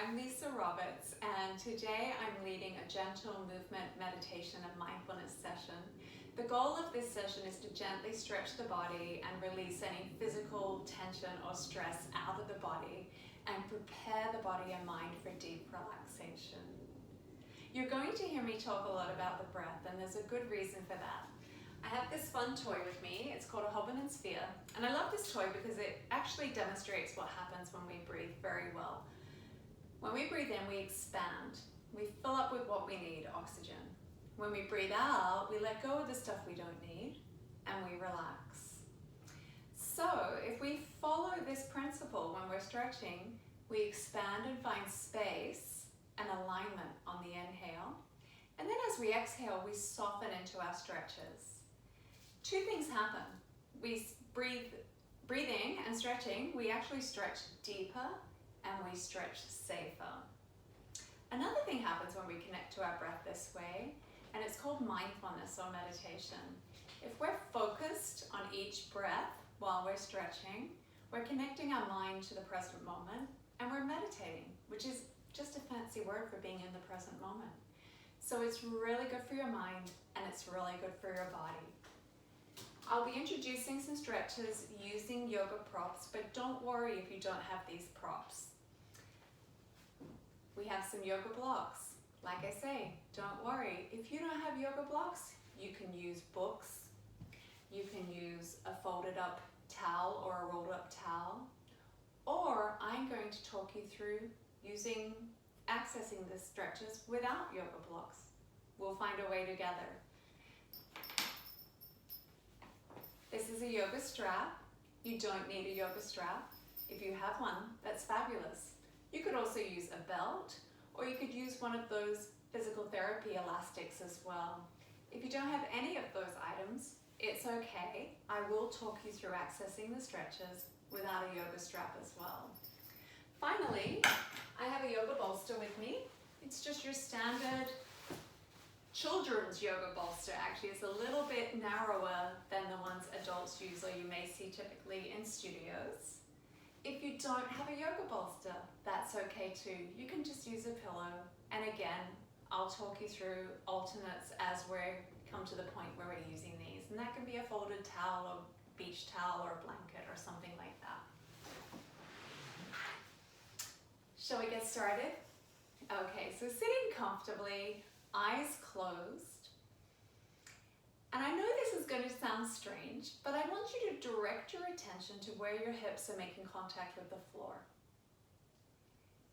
I'm Lisa Roberts, and today I'm leading a gentle movement meditation and mindfulness session. The goal of this session is to gently stretch the body and release any physical tension or stress out of the body and prepare the body and mind for deep relaxation. You're going to hear me talk a lot about the breath, and there's a good reason for that. I have this fun toy with me. It's called a Hobbit sphere, and I love this toy because it actually demonstrates what happens when we breathe very well. When we breathe in, we expand. We fill up with what we need, oxygen. When we breathe out, we let go of the stuff we don't need, and we relax. So if we follow this principle when we're stretching, we expand and find space and alignment on the inhale. And then as we exhale, we soften into our stretches. Two things happen. We breathing and stretching, we actually stretch deeper and we stretch safer. Another thing happens when we connect to our breath this way, and it's called mindfulness or meditation. If we're focused on each breath while we're stretching, we're connecting our mind to the present moment, and we're meditating, which is just a fancy word for being in the present moment. So it's really good for your mind, and it's really good for your body. I'll be introducing some stretches using yoga props, but don't worry if you don't have these props. We have some yoga blocks. Like I say, don't worry. If you don't have yoga blocks, you can use books. You can use a folded up towel or a rolled up towel. Or I'm going to talk you through accessing the stretches without yoga blocks. We'll find a way together. This is a yoga strap. You don't need a yoga strap. If you have one, that's fabulous. You could also use a belt, or you could use one of those physical therapy elastics as well. If you don't have any of those items, it's okay. I will talk you through accessing the stretches without a yoga strap as well. Finally, I have a yoga bolster with me. It's just your standard children's yoga bolster. Actually, it's a little bit narrower than the ones adults use or you may see typically in studios. If you don't have a yoga bolster, that's okay too. You can just use a pillow. And again, I'll talk you through alternates as we come to the point where we're using these. And that can be a folded towel or beach towel or a blanket or something like that. Shall we get started? Okay, so sitting comfortably, eyes closed. And I know this is going to sound strange, but I want you to direct your attention to where your hips are making contact with the floor.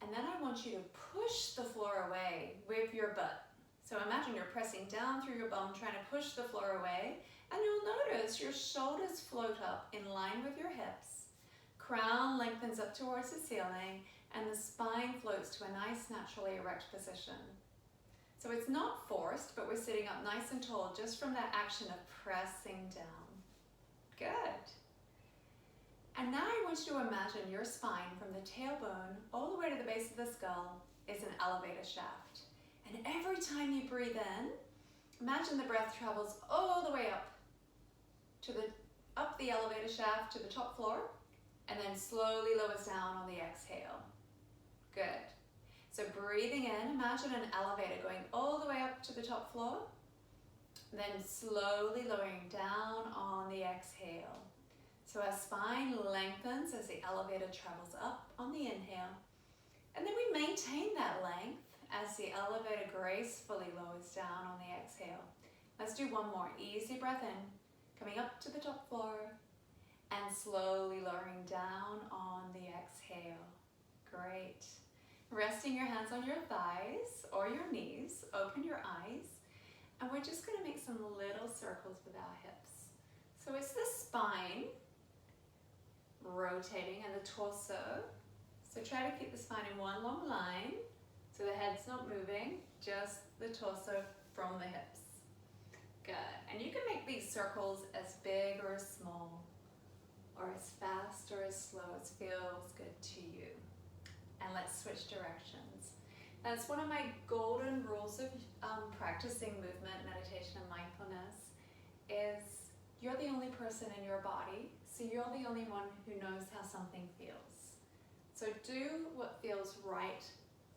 And then I want you to push the floor away with your butt. So imagine you're pressing down through your bum, trying to push the floor away, and you'll notice your shoulders float up in line with your hips. Crown lengthens up towards the ceiling, and the spine floats to a nice, naturally erect position. So it's not forced, but we're sitting up nice and tall just from that action of pressing down. Good. And now I want you to imagine your spine from the tailbone all the way to the base of the skull is an elevator shaft. And every time you breathe in, imagine the breath travels all the way up the elevator shaft to the top floor, and then slowly lowers down on the exhale. Good. So breathing in, imagine an elevator going all the way up to the top floor, then slowly lowering down on the exhale. So our spine lengthens as the elevator travels up on the inhale, and then we maintain that length as the elevator gracefully lowers down on the exhale. Let's do one more. Easy breath in, coming up to the top floor, and slowly lowering down on the exhale. Great. Resting your hands on your thighs or your knees, open your eyes, and we're just going to make some little circles with our hips. So it's the spine rotating and the torso. So try to keep the spine in one long line, so the head's not moving, just the torso from the hips. Good. And you can make these circles as big or as small, or as fast or as slow as feels good to you. And let's switch directions. That's one of my golden rules of practicing movement, meditation, and mindfulness is you're the only person in your body, so you're the only one who knows how something feels. So do what feels right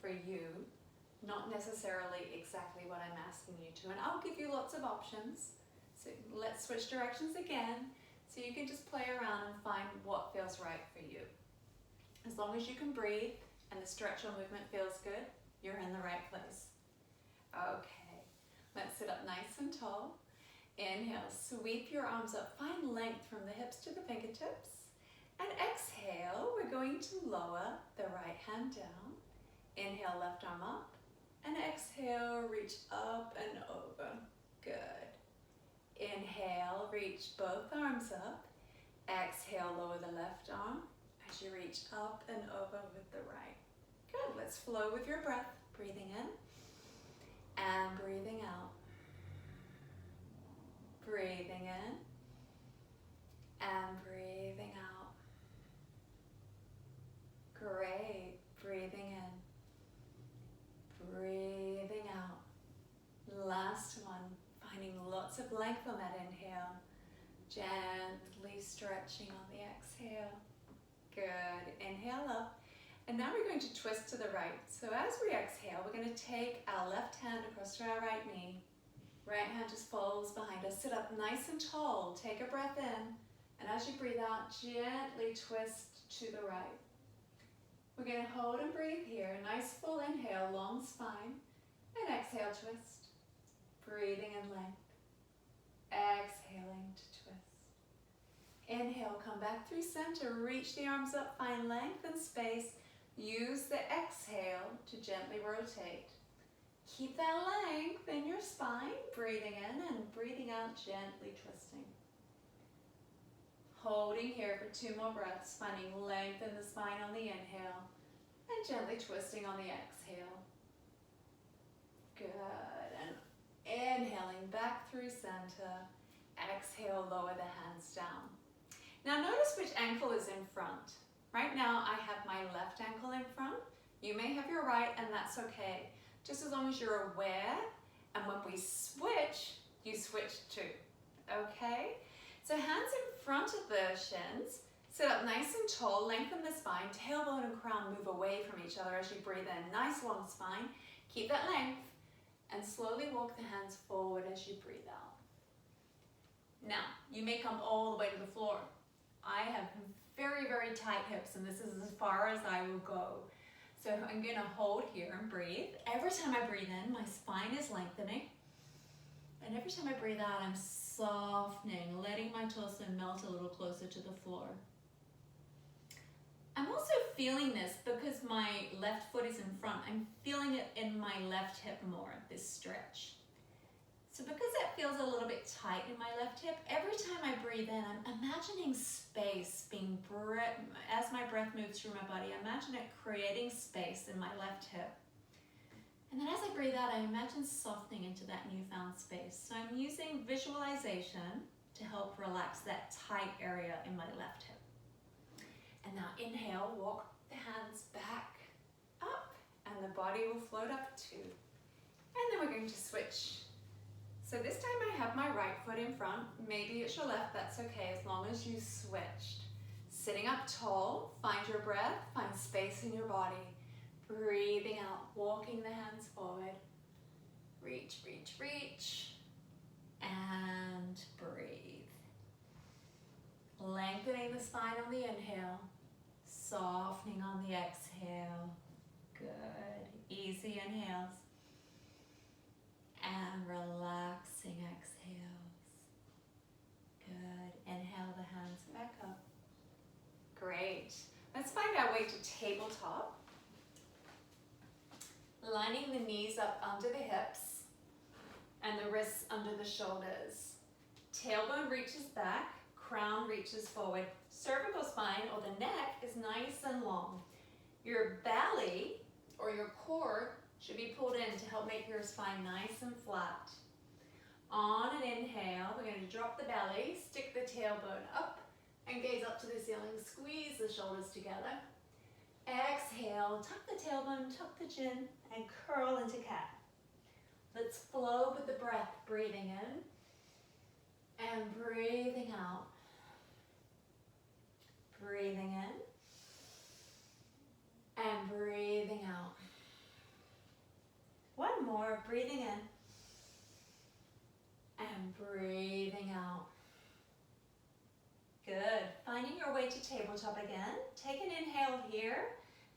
for you, not necessarily exactly what I'm asking you to. And I'll give you lots of options. So let's switch directions again, so you can just play around and find what feels right for you. As long as you can breathe and the stretch or movement feels good, you're in the right place. Okay, let's sit up nice and tall. Inhale, sweep your arms up, find length from the hips to the fingertips. And exhale, we're going to lower the right hand down. Inhale, left arm up. And exhale, reach up and over. Good. Inhale, reach both arms up. Exhale, lower the left arm as you reach up and over with the right. Good, let's flow with your breath. Breathing in and breathing out. Breathing in and breathing out. Great. Breathing in. Breathing out. Last one. Finding lots of length on that inhale. Gently stretching on the exhale. Good. Inhale up. And now we're going to twist to the right. So as we exhale, we're going to take our left hand across to our right knee. Right hand just folds behind us. Sit up nice and tall. Take a breath in. And as you breathe out, gently twist to the right. We're going to hold and breathe here. Nice full inhale, long spine. And exhale, twist. Breathing in length. Exhaling to twist. Inhale, come back through center. Reach the arms up, find length and space. Use the exhale to gently rotate. Keep that length in your spine, breathing in and breathing out, gently twisting. Holding here for 2 more breaths, finding length in the spine on the inhale and gently twisting on the exhale. Good, and inhaling back through center. Exhale, lower the hands down. Now notice which ankle is in front. Right now I have my left ankle in front. You may have your right, and that's okay. Just as long as you're aware, and when we switch, you switch too, okay? So hands in front of the shins, sit up nice and tall, lengthen the spine, tailbone and crown move away from each other as you breathe in. Nice long spine, keep that length, and slowly walk the hands forward as you breathe out. Now, you may come all the way to the floor. I have very, very tight hips, and this is as far as I will go. So I'm going to hold here and breathe. Every time I breathe in, my spine is lengthening. And every time I breathe out, I'm softening, letting my torso melt a little closer to the floor. I'm also feeling this because my left foot is in front. I'm feeling it in my left hip more, this stretch. So because that feels a little bit tight in my left hip, every time I breathe in, I'm imagining space being, as my breath moves through my body, I imagine it creating space in my left hip. And then as I breathe out, I imagine softening into that newfound space. So I'm using visualization to help relax that tight area in my left hip. And now inhale, walk the hands back up, and the body will float up too. And then we're going to switch. So this time I have my right foot in front. Maybe it's your left, that's okay, as long as you switched. Sitting up tall, find your breath, find space in your body. Breathing out, walking the hands forward. Reach, reach, reach. And breathe. Lengthening the spine on the inhale. Softening on the exhale. Good. Easy inhales. And relaxing exhales. Good. Inhale the hands back up. Great. Let's find our way to tabletop. Lining the knees up under the hips and the wrists under the shoulders. Tailbone reaches back, crown reaches forward. Cervical spine or the neck is nice and long. Your belly or your core should be pulled in to help make your spine nice and flat. On an inhale, we're going to drop the belly, stick the tailbone up, and gaze up to the ceiling. Squeeze the shoulders together. Exhale, tuck the tailbone, tuck the chin, and curl into cat. Let's flow with the breath, breathing in and breathing out. Breathing in and breathing out. breathing in and breathing out. Good. Finding your way to tabletop again. Take an inhale here.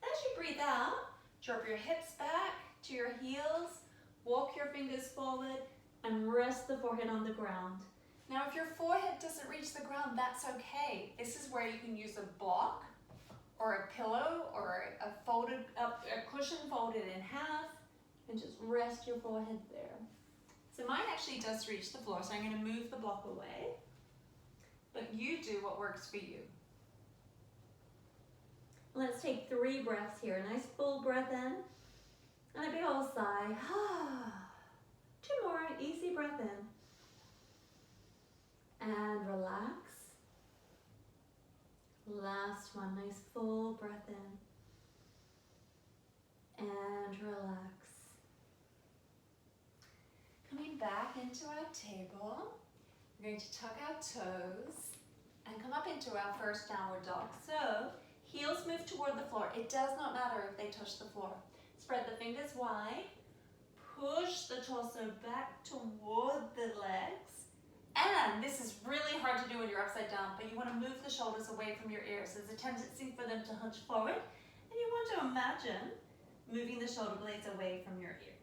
As you breathe out, drop your hips back to your heels, walk your fingers forward, and rest the forehead on the ground. Now, if your forehead doesn't reach the ground, that's okay. This is where you can use a block or a pillow or a cushion folded in half, and just rest your forehead there. So mine actually does reach the floor, so I'm going to move the block away. But you do what works for you. Let's take 3 breaths here. A nice full breath in, and a big old sigh. 2 more, easy breath in. And relax. Last one, nice full breath in. And relax. Coming back into our table, we're going to tuck our toes and come up into our first downward dog. So, heels move toward the floor. It does not matter if they touch the floor. Spread the fingers wide. Push the torso back toward the legs. And this is really hard to do when you're upside down, but you want to move the shoulders away from your ears. There's a tendency for them to hunch forward, and you want to imagine moving the shoulder blades away from your ear.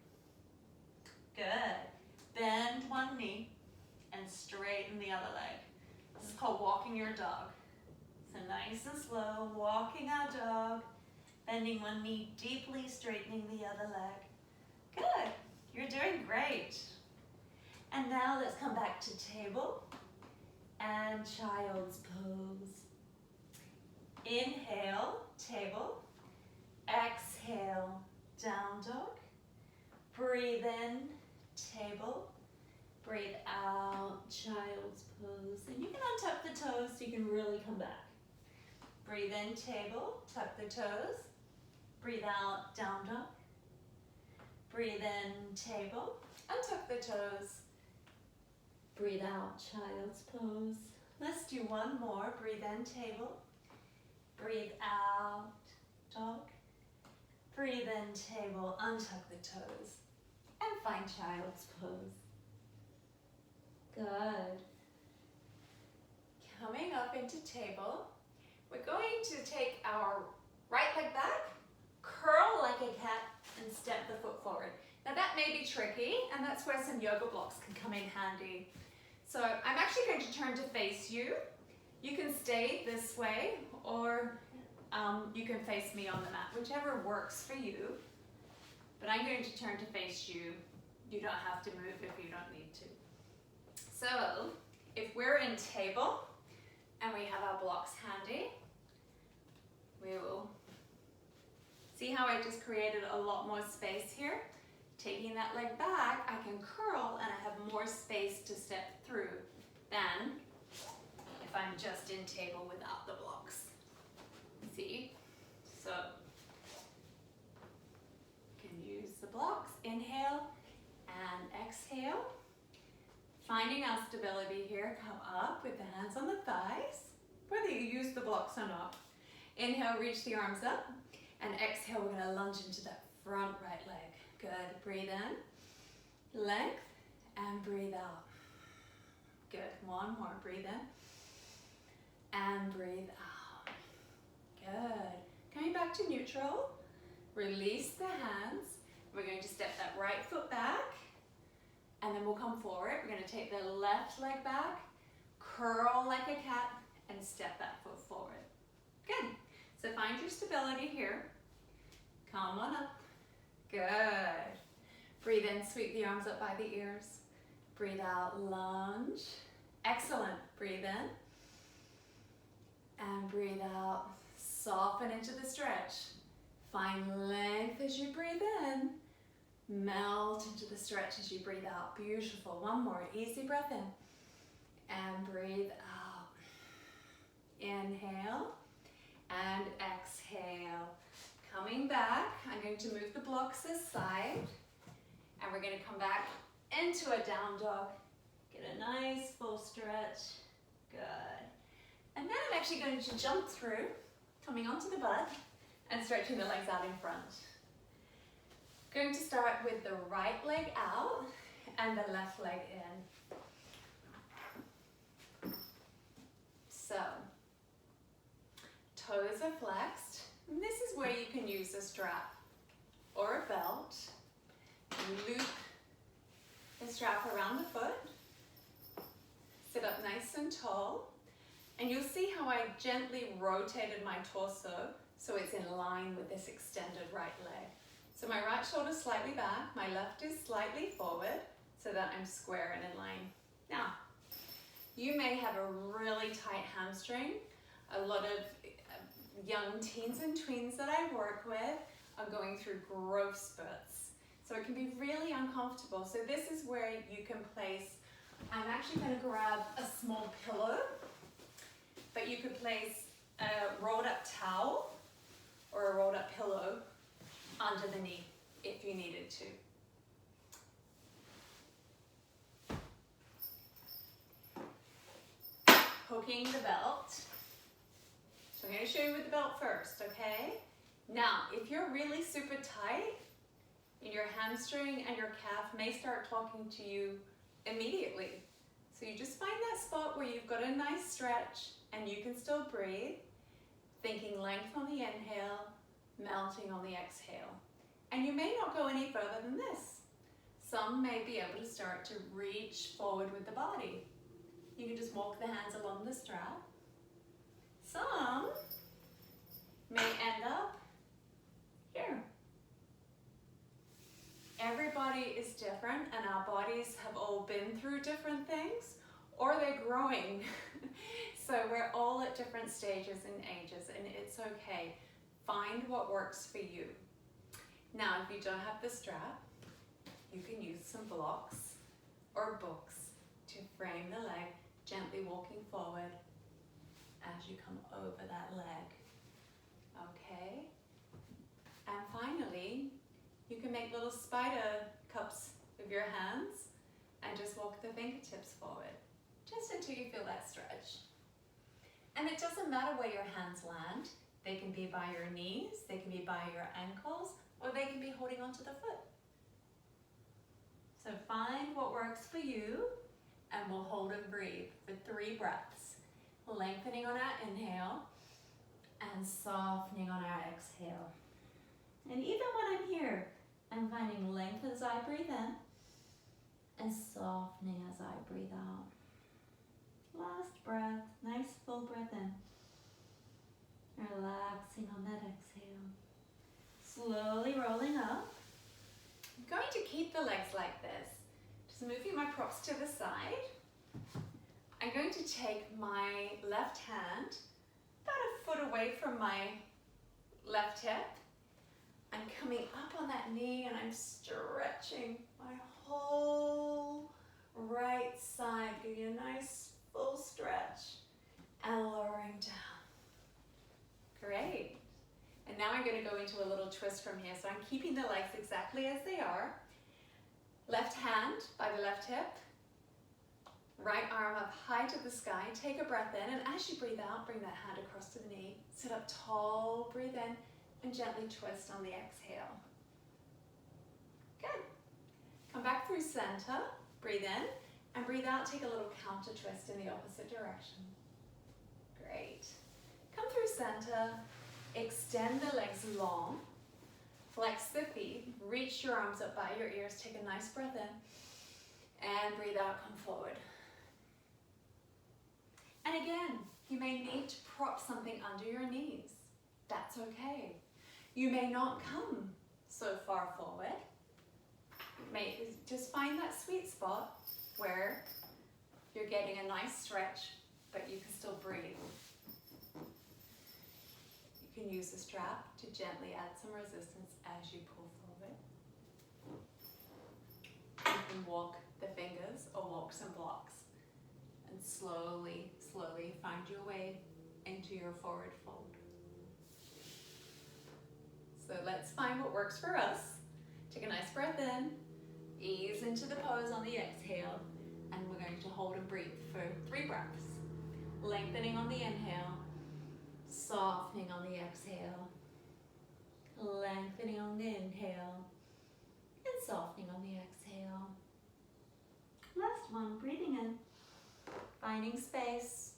Good. Bend one knee and straighten the other leg. This is called walking your dog. So nice and slow, walking our dog, bending one knee deeply, straightening the other leg. Good. You're doing great. And now let's come back to table and child's pose. Inhale, table. Exhale, down dog. Breathe in, table. Breathe out, child's pose. And you can untuck the toes so you can really come back. Breathe in, table. Tuck the toes. Breathe out, down dog. Breathe in, table. Untuck the toes. Breathe out, child's pose. Let's do one more. Breathe in, table. Breathe out, dog. Breathe in, table. Untuck the toes. And find child's pose. Good. Coming up into table, we're going to take our right leg back, curl like a cat, and step the foot forward. Now that may be tricky, and that's where some yoga blocks can come in handy. So I'm actually going to turn to face you. You can stay this way, or you can face me on the mat, whichever works for you. But I'm going to turn to face you. You don't have to move if you don't need to. So if we're in table and we have our blocks handy, we will see how I just created a lot more space here. Taking that leg back, I can curl and I have more space to step through than if I'm just in table without the blocks. See? So, you can use the blocks. Inhale and exhale. Finding our stability here, come up with the hands on the thighs, whether you use the blocks or not. Inhale, reach the arms up, and exhale, we're going to lunge into that front right leg. Good. Breathe in, length, and breathe out. Good. One more. Breathe in, and breathe out. Good. Coming back to neutral, release the hands. We're going to step that right foot back, and then we'll come forward. We're going to take the left leg back, curl like a cat, and step that foot forward. Good. So find your stability here. Come on up. Good. Breathe in, sweep the arms up by the ears. Breathe out, lunge. Excellent. Breathe in. And breathe out. Soften into the stretch. Find length as you breathe in. Melt into the stretch as you breathe out. Beautiful. One more. Easy breath in. And breathe out. Inhale. And exhale. Coming back, I'm going to move the blocks aside, and we're going to come back into a down dog. Get a nice full stretch. Good. And then I'm actually going to jump through, coming onto the butt, and stretching the legs out in front. Going to start with the right leg out and the left leg in. So, toes are flexed. And this is where you can use a strap or a belt. Loop the strap around the foot. Sit up nice and tall. And you'll see how I gently rotated my torso so it's in line with this extended right leg. So my right shoulder is slightly back, my left is slightly forward so that I'm square and in line. Now, you may have a really tight hamstring. A lot of young teens and tweens that I work with are going through growth spurts. So it can be really uncomfortable. So this is where you can place, I'm actually going to grab a small pillow, but you could place a rolled up towel or a rolled up pillow under the knee if you needed to. Hooking the belt. So I'm going to show you with the belt first, okay? Now, if you're really super tight, your hamstring and your calf may start talking to you immediately. So you just find that spot where you've got a nice stretch and you can still breathe, thinking length on the inhale, melting on the exhale. And you may not go any further than this. Some may be able to start to reach forward with the body. You can just walk the hands along the strap. Some may end up here. Everybody is different and our bodies have all been through different things or they're growing. So we're all at different stages and ages and it's okay. Find what works for you. Now, if you don't have the strap, you can use some blocks or books to frame the leg, gently walking forward as you come over that leg. Okay? And finally, you can make little spider cups with your hands and just walk the fingertips forward, just until you feel that stretch. And it doesn't matter where your hands land. They can be by your knees, they can be by your ankles, or they can be holding onto the foot. So find what works for you, and we'll hold and breathe for 3 breaths. Lengthening on our inhale, and softening on our exhale. And even when I'm here, I'm finding length as I breathe in, and softening as I breathe out. Last breath, nice full breath in. Relaxing on that exhale. Slowly rolling up. I'm going to keep the legs like this. Just moving my props to the side. I'm going to take my left hand about a foot away from my left hip. I'm coming up on that knee and I'm stretching my whole right side. Give you a nice full stretch and lowering down. Great. And now I'm going to go into a little twist from here. So I'm keeping the legs exactly as they are. Left hand by the left hip. Right arm up high to the sky. Take a breath in, and as you breathe out, bring that hand across to the knee. Sit up tall, breathe in, and gently twist on the exhale. Good. Come back through center. Breathe in, and breathe out. Take a little counter twist in the opposite direction. Great. Come through center. Extend the legs long. Flex the feet. Reach your arms up by your ears. Take a nice breath in, and breathe out. Come forward. And again, you may need to prop something under your knees. That's okay. You may not come so far forward. You may just find that sweet spot where you're getting a nice stretch, but you can still breathe. You can use the strap to gently add some resistance as you pull forward. You can walk the fingers or walk some blocks. And slowly, slowly find your way into your forward fold. So let's find what works for us. Take a nice breath in, ease into the pose on the exhale, and we're going to hold and breathe for 3 breaths. Lengthening on the inhale, softening on the exhale, lengthening on the inhale, Come on, breathing in, finding space,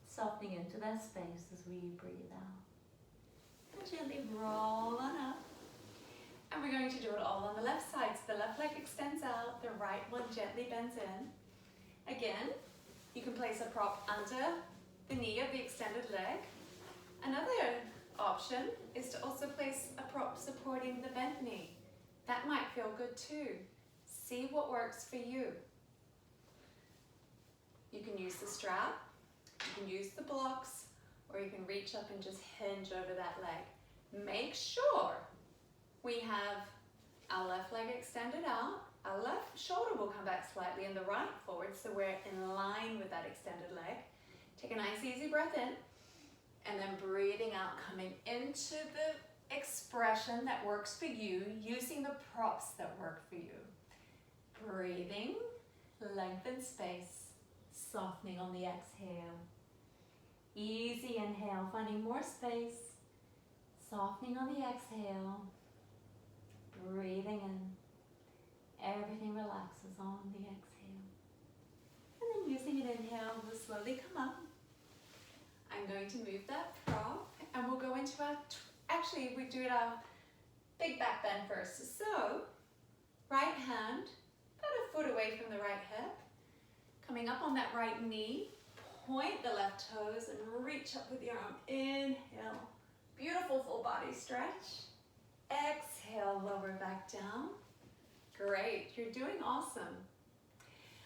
softening into that space as we breathe out. And gently roll on up. And we're going to do it all on the left side. So the left leg extends out, the right one gently bends in. Again, you can place a prop under the knee of the extended leg. Another option is to also place a prop supporting the bent knee. That might feel good too. See what works for you. You can use the strap, you can use the blocks, or you can reach up and just hinge over that leg. Make sure we have our left leg extended out, our left shoulder will come back slightly and the right forward, so we're in line with that extended leg. Take a nice easy breath in, and then breathing out, coming into the expression that works for you, using the props that work for you. Breathing, lengthen space, softening on the exhale. Easy inhale, finding more space, softening on the exhale. Breathing in, everything relaxes on the exhale. And then using an inhale, we'll slowly come up. I'm going to move that prop and we'll go into our, actually we do our big back bend first. So, right hand, about a foot away from the right hip. Coming up on that right knee, point the left toes and reach up with your arm. Inhale, beautiful full body stretch. Exhale, lower back down. Great, you're doing awesome.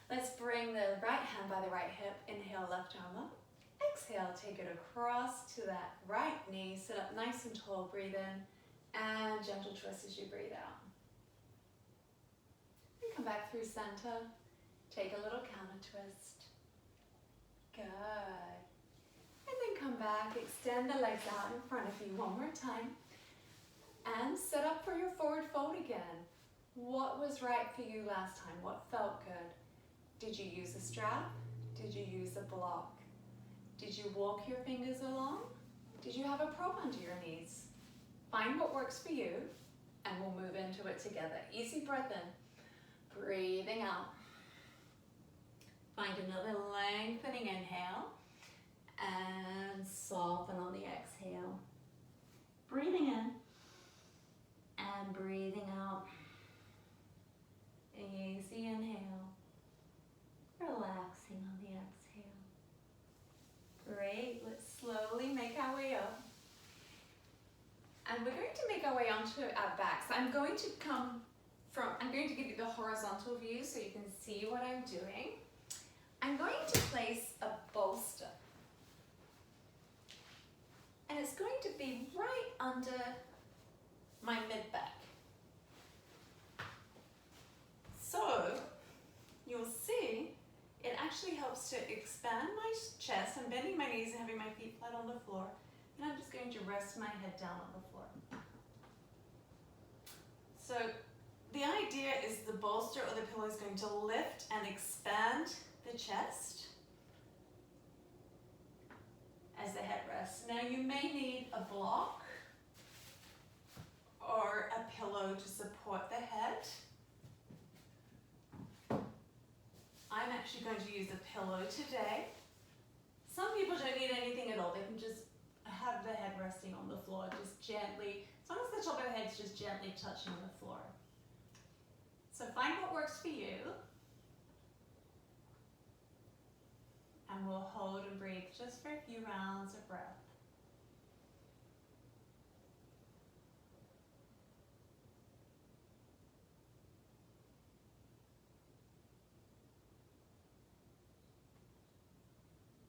Let's bring the right hand by the right hip. Inhale, left arm up. Exhale, take it across to that right knee. Sit up nice and tall, breathe in, and gentle twist as you breathe out. And come back through center. Take a little counter twist. Good. And then come back, extend the legs out in front of you one more time. And set up for your forward fold again. What was right for you last time? What felt good? Did you use a strap? Did you use a block? Did you walk your fingers along? Did you have a prop under your knees? Find what works for you and we'll move into it together. Easy breath in, breathing out. Find another lengthening inhale and soften on the exhale. Breathing in and breathing out. Easy inhale, relaxing on the exhale. Great, let's slowly make our way up. And we're going to make our way onto our backs. I'm going to give you the horizontal view so you can see what I'm doing. I'm going to place a bolster. And it's going to be right under my mid-back. So, you'll see, it actually helps to expand my chest. I'm bending my knees and having my feet flat on the floor. And I'm just going to rest my head down on the floor. So, the idea is the bolster or the pillow is going to lift and expand the chest as the head rests. Now, you may need a block or a pillow to support the head. I'm actually going to use a pillow today. Some people don't need anything at all. They can just have the head resting on the floor, just gently, as long as the top of the head's just gently touching the floor. So find what works for you. And we'll hold and breathe just for a few rounds of breath.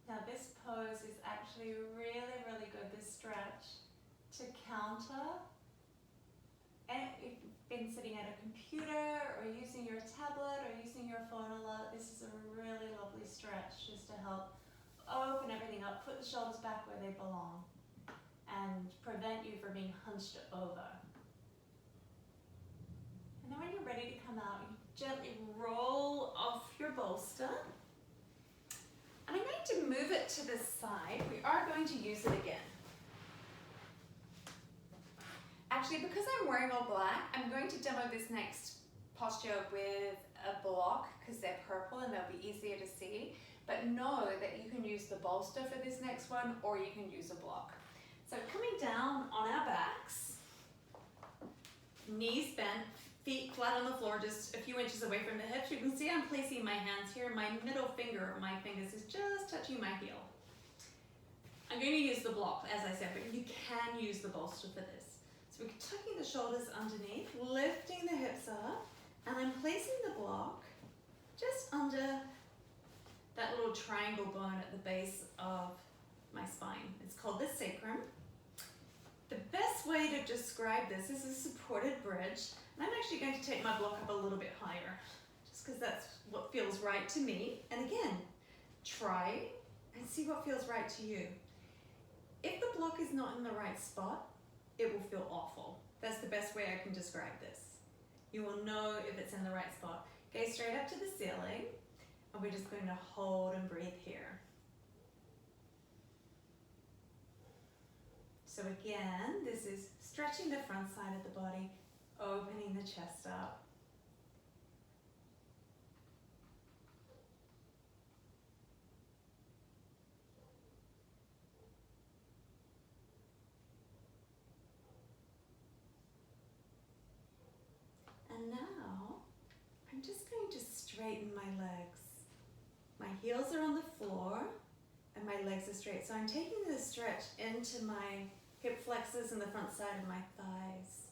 Now this pose is actually really, really good, this stretch, to counter. And if you've been sitting at a computer or using your tablet or using your phone a lot, this is a really lovely stretch just to help open everything up, put the shoulders back where they belong, and prevent you from being hunched over. And then when you're ready to come out, you gently roll off your bolster. And I'm going to move it to the side. We are going to use it again. Actually, because I'm wearing all black, I'm going to demo this next posture with a block because they're purple and they'll be easier to see. But know that you can use the bolster for this next one, or you can use a block. So coming down on our backs, knees bent, feet flat on the floor, just a few inches away from the hips. You can see I'm placing my hands here. My middle finger of my fingers is just touching my heel. I'm going to use the block, as I said, but you can use the bolster for this. So we're tucking the shoulders underneath, lifting the hips up, and I'm placing the block just under that little triangle bone at the base of my spine. It's called the sacrum. The best way to describe this is a supported bridge. And I'm actually going to take my block up a little bit higher, just because that's what feels right to me. And again, try and see what feels right to you. If the block is not in the right spot, it will feel awful. That's the best way I can describe this. You will know if it's in the right spot. Gaze straight up to the ceiling, and we're just going to hold and breathe here. So again, this is stretching the front side of the body, opening the chest up. And now, I'm just going to straighten my legs. My heels are on the floor and my legs are straight. So I'm taking this stretch into my hip flexors and the front side of my thighs.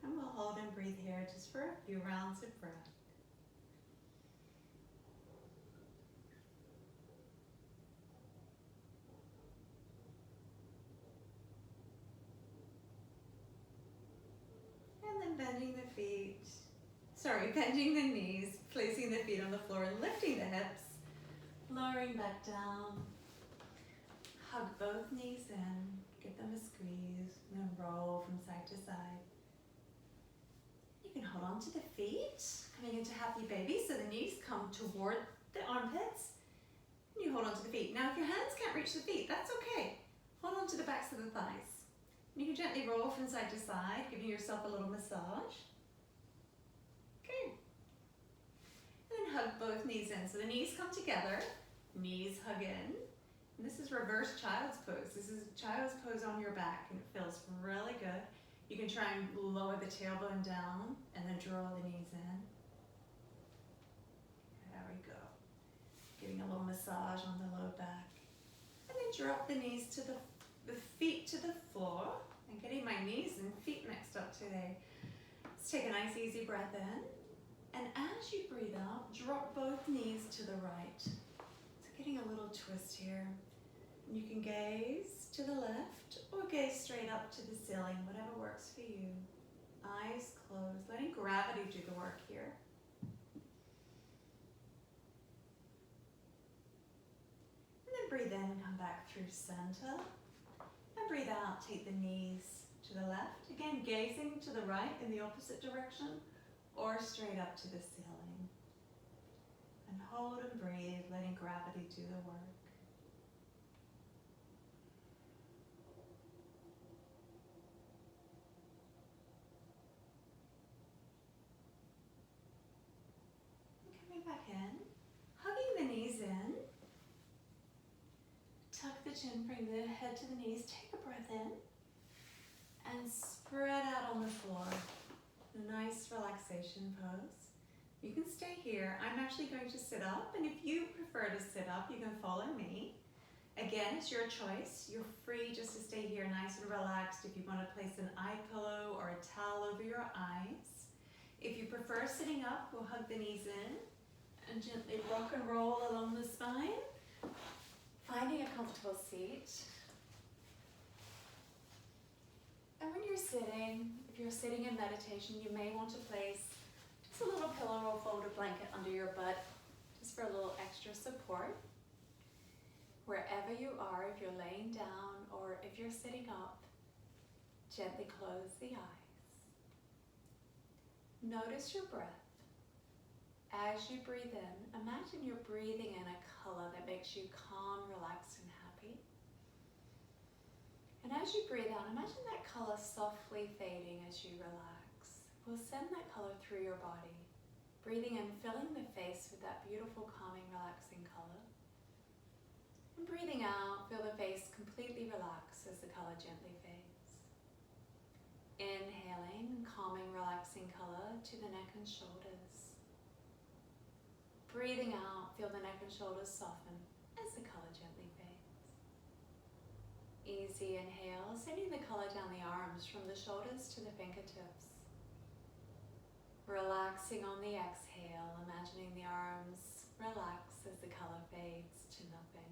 And we'll hold and breathe here just for a few rounds of breath. Bending the knees, placing the feet on the floor and lifting the hips, lowering back down. Hug both knees in, give them a squeeze, and then roll from side to side. You can hold on to the feet, coming into happy baby, so the knees come toward the armpits, and you hold on to the feet. Now if your hands can't reach the feet, that's okay. Hold on to the backs of the thighs. You can gently roll from side to side, giving yourself a little massage. Okay. And then hug both knees in. So the knees come together, knees hug in. And this is reverse child's pose. This is child's pose on your back, and it feels really good. You can try and lower the tailbone down and then draw the knees in. There we go. Giving a little massage on the low back. And then drop the knees to the feet to the floor, and getting my knees and feet mixed up today. Let's take a nice easy breath in, and as you breathe out, drop both knees to the right. So getting a little twist here. You can gaze to the left or gaze straight up to the ceiling, whatever works for you. Eyes closed, letting gravity do the work here. And then breathe in and come back through center. And breathe out, take the knees to the left. Again, gazing to the right in the opposite direction or straight up to the ceiling. And hold and breathe, letting gravity do the work. And coming back in, hugging the knees in. Tuck the chin, bring the head to the knees, take a breath in, and spread out on the floor. A nice relaxation pose. You can stay here. I'm actually going to sit up, and if you prefer to sit up, you can follow me. Again, it's your choice. You're free just to stay here nice and relaxed if you want to place an eye pillow or a towel over your eyes. If you prefer sitting up, we'll hug the knees in and gently rock and roll along the spine. Finding a comfortable seat. And when you're sitting, if you're sitting in meditation, you may want to place just a little pillow or folded blanket under your butt, just for a little extra support. Wherever you are, if you're laying down or if you're sitting up, gently close the eyes. Notice your breath. As you breathe in, imagine you're breathing in a color that makes you calm, relaxed, and happy. And as you breathe out, imagine that color softly fading as as you relax. We'll send that color through your body. Breathing in, filling the face with that beautiful, calming, relaxing color. And breathing out, feel the face completely relax as the color gently fades. Inhaling, calming, relaxing color to the neck and shoulders. Breathing out, feel the neck and shoulders soften as the color gently fades. Easy inhale, sending the color down the arms from the shoulders to the fingertips. Relaxing on the exhale, imagining the arms relax as the color fades to nothing.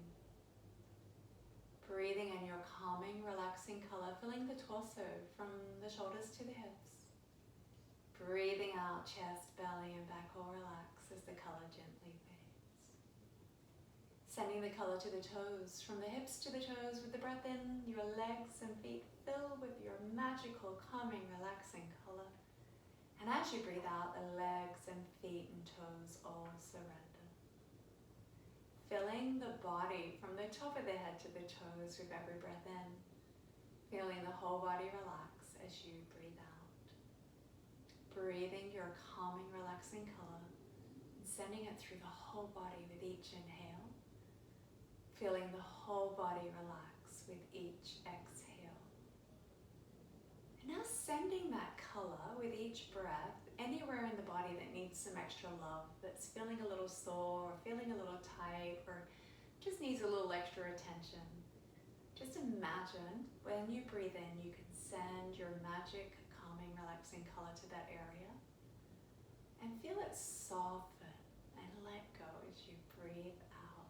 Breathing in your calming, relaxing color, filling the torso from the shoulders to the hips. Breathing out, chest, belly, and back all relax as the color gently fades. Sending the color to the toes, from the hips to the toes with the breath in, your legs and feet fill with your magical, calming, relaxing color. And as you breathe out, the legs and feet and toes all surrender. Filling the body from the top of the head to the toes with every breath in. Feeling the whole body relax as you breathe out. Breathing your calming, relaxing color and sending it through the whole body with each inhale. Feeling the whole body relax with each exhale. And now sending that color with each breath anywhere in the body that needs some extra love, that's feeling a little sore or feeling a little tight or just needs a little extra attention. Just imagine when you breathe in, you can send your magic, calming, relaxing color to that area and feel it soften and let go as you breathe out.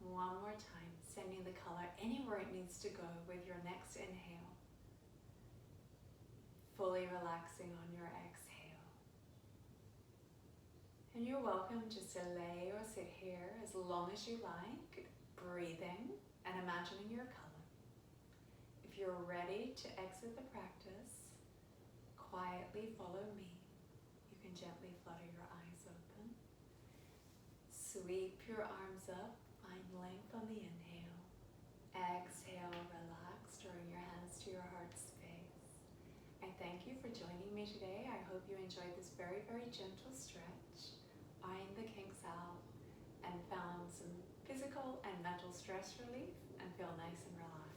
One more time, sending the color anywhere it needs to go with your next inhale. Fully relaxing on your exhale. And you're welcome just to lay or sit here as long as you like, breathing and imagining your color. If you're ready to exit the practice, quietly follow me. You can gently flutter your eyes open. Sweep your arms up, find length on the inhale. Exhale, relax, drawing your hands to your heart space. I thank you for joining me today. I hope you enjoyed this very, very gentle stretch, ironed the kinks out, and found some physical and mental stress relief and feel nice and relaxed.